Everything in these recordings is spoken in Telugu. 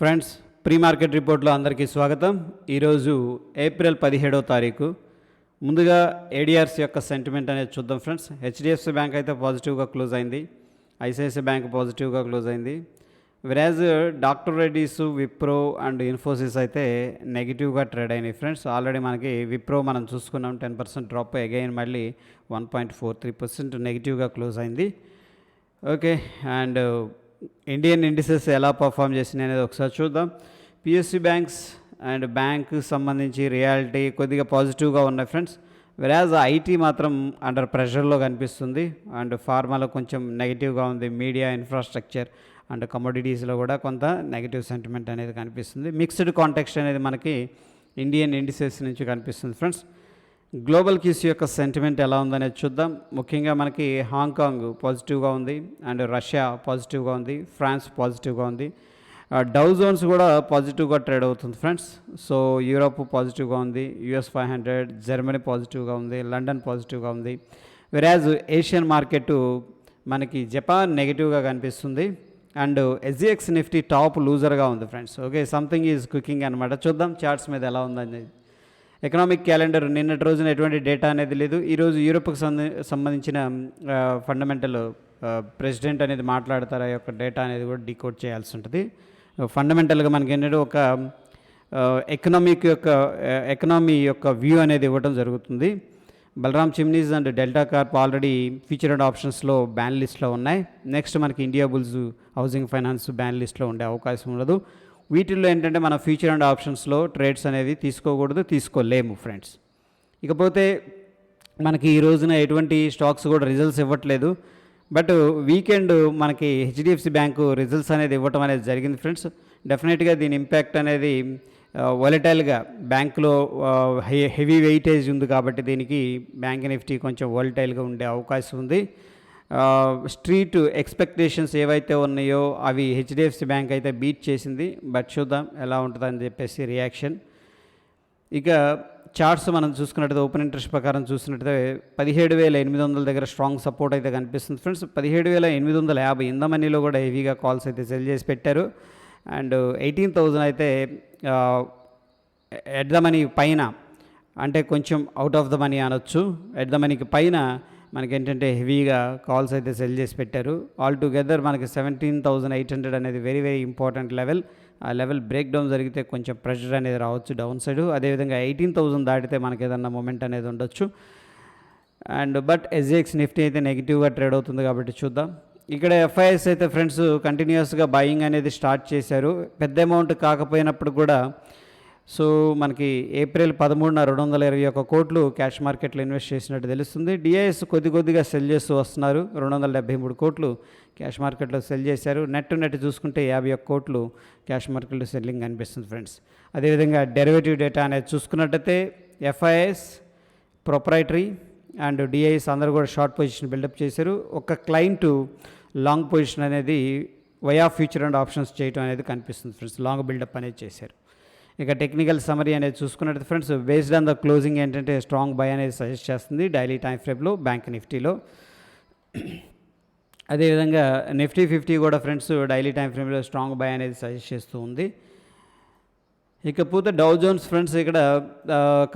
ఫ్రెండ్స్, ప్రీ మార్కెట్ రిపోర్ట్లో అందరికీ స్వాగతం. ఈరోజు ఏప్రిల్ 17వ తారీఖు. ముందుగా ఏడిఆర్స్ యొక్క సెంటిమెంట్ అనేది చూద్దాం ఫ్రెండ్స్. హెచ్డిఎఫ్సి బ్యాంక్ అయితే పాజిటివ్గా క్లోజ్ అయింది. ఐసిఐసిఐ బ్యాంక్ పాజిటివ్గా క్లోజ్ అయింది. వెరాజ్ డాక్టర్ రెడ్డీస్, విప్రో అండ్ ఇన్ఫోసిస్ అయితే నెగిటివ్గా ట్రేడ్ అయినాయి ఫ్రెండ్స్. ఆల్రెడీ మనకి విప్రో మనం చూసుకున్నాం 10% డ్రాప్, అగైన్ మళ్ళీ 1.43% నెగిటివ్గా క్లోజ్ అయింది. ఓకే, అండ్ ఇండియన్ ఇండిసెస్ ఎలా పర్ఫామ్ చేసినాయి అనేది ఒకసారి చూద్దాం. పిఎస్సి బ్యాంక్స్ అండ్ బ్యాంక్ సంబంధించి రియాలిటీ కొద్దిగా పాజిటివ్గా ఉన్నాయి ఫ్రెండ్స్. వెరాజ్ ఐటీ మాత్రం అండర్ ప్రెషర్లో కనిపిస్తుంది అండ్ ఫార్మాలో కొంచెం నెగిటివ్గా ఉంది. మీడియా, ఇన్ఫ్రాస్ట్రక్చర్ అండ్ కమోడిటీస్లో కూడా కొంత నెగిటివ్ సెంటిమెంట్ అనేది కనిపిస్తుంది. మిక్స్డ్ కాంటెక్స్ట్ అనేది మనకి ఇండియన్ ఇండిసెస్ నుంచి కనిపిస్తుంది ఫ్రెండ్స్. గ్లోబల్ కీస్ యొక్క సెంటిమెంట్ ఎలా ఉందనేది చూద్దాం. ముఖ్యంగా మనకి హాంకాంగ్ పాజిటివ్గా ఉంది అండ్ రష్యా పాజిటివ్గా ఉంది, ఫ్రాన్స్ పాజిటివ్గా ఉంది. డౌ జోన్స్ కూడా పాజిటివ్గా ట్రేడ్ అవుతుంది ఫ్రెండ్స్. సో యూరోప్ పాజిటివ్గా ఉంది, US 500, జర్మనీ పాజిటివ్గా ఉంది, లండన్ పాజిటివ్గా ఉంది. వెరాజ్ ఏషియన్ మార్కెట్ మనకి జపాన్ నెగిటివ్గా కనిపిస్తుంది అండ్ ఎస్జిఎక్స్ నిఫ్టీ టాప్ లూజర్గా ఉంది friends. Okay, something is cooking అనమాట. చూద్దాం చార్ట్స్ మీద ఎలా ఉందనేది. ఎకనామిక్ క్యాలెండర్ నిన్నటి రోజున ఎటువంటి డేటా అనేది లేదు. ఈరోజు యూరోప్కి సంబంధించిన ఫండమెంటల్ ప్రెసిడెంట్ అనేది మాట్లాడతారు. ఆ యొక్క డేటా అనేది కూడా డీకోడ్ చేయాల్సి ఉంటుంది. ఫండమెంటల్గా మనకి ఏంటంటే ఒక ఎకనామీ యొక్క వ్యూ అనేది ఇవ్వడం జరుగుతుంది. Balram chimneys and Delta Corp already futures ఆప్షన్స్లో బ్యాన్ లిస్ట్లో ఉన్నాయి. నెక్స్ట్ మనకి Indiabulls, housing finance ban లిస్ట్లో ఉండే అవకాశం ఉండదు. వీటిల్లో ఏంటంటే మన ఫ్యూచర్ అండ్ ఆప్షన్స్లో ట్రేడ్స్ అనేవి తీసుకోకూడదు, తీసుకోలేము ఫ్రెండ్స్. ఇకపోతే మనకి ఈ రోజున ఎటువంటి స్టాక్స్ కూడా రిజల్ట్స్ ఇవ్వట్లేదు. బట్ వీకెండ్ మనకి హెచ్డిఎఫ్సి బ్యాంకు రిజల్ట్స్ అనేది ఇవ్వటం అనేది జరిగింది ఫ్రెండ్స్. డెఫినెట్గా దీని ఇంపాక్ట్ అనేది వాలటైల్గా బ్యాంకులో హెవీ వెయిటేజ్ ఉంది కాబట్టి దీనికి బ్యాంక్ నిఫ్టీ కొంచెం వాలటైల్గా ఉండే అవకాశం ఉంది. స్ట్రీట్ ఎక్స్పెక్టేషన్స్ ఏవైతే ఉన్నాయో అవి హెచ్డిఎఫ్సి బ్యాంక్ అయితే బీట్ చేసింది. బట్ చూద్దాం ఎలా ఉంటుందని చెప్పేసి రియాక్షన్. ఇక చార్ట్స్ మనం చూసుకున్నట్టయితే ఓపెన్ ఇంట్రెస్ట్ ప్రకారం చూసినట్టయితే 17,800 దగ్గర స్ట్రాంగ్ సపోర్ట్ అయితే కనిపిస్తుంది ఫ్రెండ్స్. 17,850 ఇన్ ద మనీలో కూడా హెవీగా కాల్స్ అయితే సెల్ చేసి పెట్టారు. అండ్ 18,000 అయితే ఎట్ ద మనీ పైన, అంటే కొంచెం అవుట్ ఆఫ్ ద మనీ అనొచ్చు. ఎట్ ద మనీకి పైన మనకి ఏంటంటే హెవీగా కాల్స్ అయితే సెల్ చేసి పెట్టారు. ఆల్ టుగెదర్ మనకి 17,800 అనేది వెరీ వెరీ ఇంపార్టెంట్ లెవెల్. ఆ లెవెల్ బ్రేక్ డౌన్ జరిగితే కొంచెం ప్రెషర్ అనేది రావచ్చు డౌన్ సైడ్. అదేవిధంగా 18,000 దాటితే మనకి ఏదన్నా మూమెంట్ అనేది ఉండొచ్చు. అండ్ బట్ ఎస్జిఎక్స్ నిఫ్టీ అయితే నెగిటివ్గా ట్రేడ్ అవుతుంది కాబట్టి చూద్దాం. ఇక్కడ ఎఫ్ఐఎస్ అయితే ఫ్రెండ్స్ కంటిన్యూస్గా బయింగ్ అనేది స్టార్ట్ చేశారు. పెద్ద అమౌంట్ కాకపోయినప్పుడు కూడా. సో మనకి ఏప్రిల్ 13న 221 కోట్లు క్యాష్ మార్కెట్లో ఇన్వెస్ట్ చేసినట్టు తెలుస్తుంది. డిఐఎస్ కొద్దిగా సెల్ చేస్తూ వస్తున్నారు. 273 కోట్లు క్యాష్ మార్కెట్లో సెల్ చేశారు. నెట్ చూసుకుంటే 51 కోట్లు క్యాష్ మార్కెట్లో సెల్లింగ్ అనిపిస్తుంది ఫ్రెండ్స్. అదేవిధంగా డెరివేటివ్ డేటా అనేది చూసుకున్నట్టయితే ఎఫ్ఐఎస్, ప్రొప్రైటరీ అండ్ డిఐఎస్ అందరూ కూడా షార్ట్ పొజిషన్ బిల్డప్ చేశారు. ఒక క్లయింట్ లాంగ్ పొజిషన్ అనేది వయా ఫ్యూచర్ అండ్ ఆప్షన్స్ చేయడం అనేది కనిపిస్తుంది ఫ్రెండ్స్. లాంగ్ బిల్డప్ అనేది చేశారు. ఇక టెక్నికల్ సమరీ అనేది చూసుకున్నట్టు friends, based on the closing ఏంటంటే స్ట్రాంగ్ బై అనేది సజెస్ట్ చేస్తుంది డైలీ టైం ఫ్రేమ్లో బ్యాంక్ నిఫ్టీలో. అదేవిధంగా నిఫ్టీ 50 కూడా ఫ్రెండ్స్ డైలీ టైం ఫ్రేమ్లో స్ట్రాంగ్ బై అనేది సజెస్ట్ చేస్తూ ఉంది. ఇకపోతే డౌ జోన్స్ ఫ్రెండ్స్ ఇక్కడ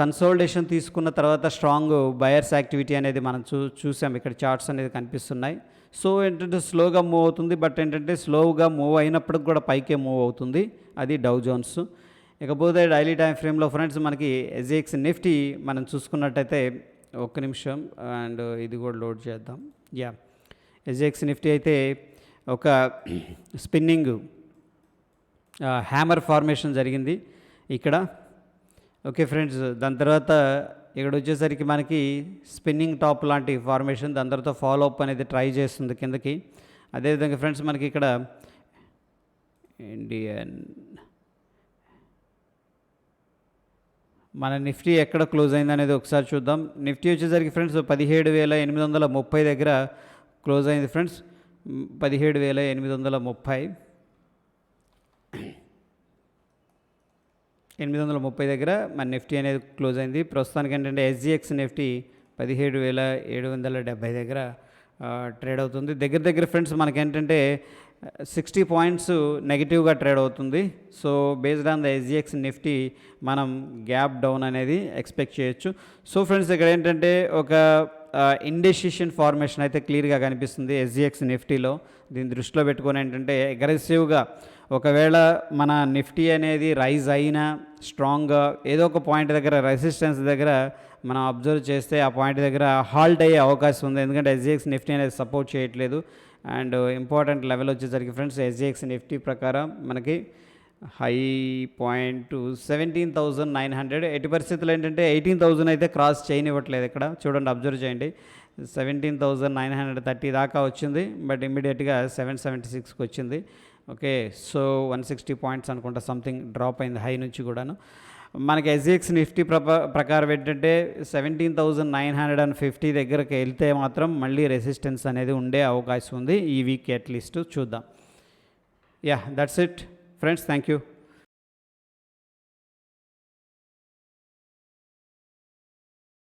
కన్సోలిడేషన్ తీసుకున్న తర్వాత స్ట్రాంగ్ బయర్స్ యాక్టివిటీ అనేది మనం చూసాం. ఇక్కడ చార్ట్స్ అనేది కనిపిస్తున్నాయి. సో ఏంటంటే స్లోగా మూవ్ అవుతుంది. బట్ ఏంటంటే స్లోగా మూవ్ అయినప్పటికి కూడా పైకే మూవ్ అవుతుంది. అది డౌ జోన్స్. ఇకపోతే డైలీ టైం ఫ్రేమ్లో ఫ్రెండ్స్ మనకి ఎస్జిఎక్స్ నిఫ్టీ మనం చూసుకున్నట్టయితే ఒక్క నిమిషం అండ్ ఇది కూడా లోడ్ చేద్దాం. ఎస్జిఎక్స్ నిఫ్టీ అయితే ఒక స్పిన్నింగ్ హ్యామర్ ఫార్మేషన్ జరిగింది ఇక్కడ. ఓకే ఫ్రెండ్స్, దాని తర్వాత ఇక్కడ వచ్చేసరికి మనకి స్పిన్నింగ్ టాప్ లాంటి ఫార్మేషన్, దాని తర్వాత ఫాలో అప్ అనేది ట్రై చేస్తుంది కిందకి. అదేవిధంగా ఫ్రెండ్స్ మనకి ఇక్కడ ఇండియన్ మన నిఫ్టీ ఎక్కడ క్లోజ్ అయింది అనేది ఒకసారి చూద్దాం. నిఫ్టీ వచ్చేసరికి ఫ్రెండ్స్ 17,830 దగ్గర క్లోజ్ అయింది ఫ్రెండ్స్. 17,830 దగ్గర మన నిఫ్టీ అనేది క్లోజ్ అయింది. ప్రస్తుతానికి ఏంటంటే ఎస్జిఎక్స్ నిఫ్టీ 17,770 దగ్గర ట్రేడ్ అవుతుంది. దగ్గర దగ్గర ఫ్రెండ్స్ మనకేంటంటే 60 పాయింట్స్ నెగిటివ్గా ట్రేడ్ అవుతుంది. So based on the SGX Nifty మనం గ్యాప్ డౌన్ అనేది ఎక్స్పెక్ట్ చేయొచ్చు. సో ఫ్రెండ్స్ ఇక్కడ ఏంటంటే ఒక ఇండెసిషన్ ఫార్మేషన్ అయితే క్లియర్గా కనిపిస్తుంది ఎస్జిఎక్స్ నిఫ్టీలో. దీన్ని దృష్టిలో పెట్టుకొని ఏంటంటే అగ్రెసివ్గా ఒకవేళ మన నిఫ్టీ అనేది రైజ్ అయినా స్ట్రాంగ్గా ఏదో ఒక పాయింట్ దగ్గర రెసిస్టెన్స్ దగ్గర మనం అబ్జర్వ్ చేస్తే ఆ పాయింట్ దగ్గర హాల్ట్ అయ్యే అవకాశం ఉంది. ఎందుకంటే ఎస్జిఎక్స్ నిఫ్టీ అనేది సపోర్ట్ చేయట్లేదు. అండ్ ఇంపార్టెంట్ లెవెల్ వచ్చేసరికి ఫ్రెండ్స్ ఎస్జిఎక్స్ నిఫ్టీ ప్రకారం మనకి హై పాయింట్ 17,900. ఎట్టి పరిస్థితులు ఏంటంటే 18,000 అయితే క్రాస్ చేయనివ్వట్లేదు. ఇక్కడ చూడండి, అబ్జర్వ్ చేయండి, 17,930 దాకా వచ్చింది, బట్ ఇమ్మీడియట్గా 776కి వచ్చింది. ఓకే, సో 160 పాయింట్స్ అనుకుంటా సంథింగ్ డ్రాప్ అయింది హై నుంచి కూడాను. మనకి ఎస్జిఎక్స్ నిఫ్టీ ప్రకారం ఏంటంటే 17,950 దగ్గరికి వెళ్తే మాత్రం మళ్ళీ రెసిస్టెన్స్ అనేది ఉండే అవకాశం ఉంది ఈ వీక్ అట్లీస్ట్. చూద్దాం. Yeah, that's it friends, thank you.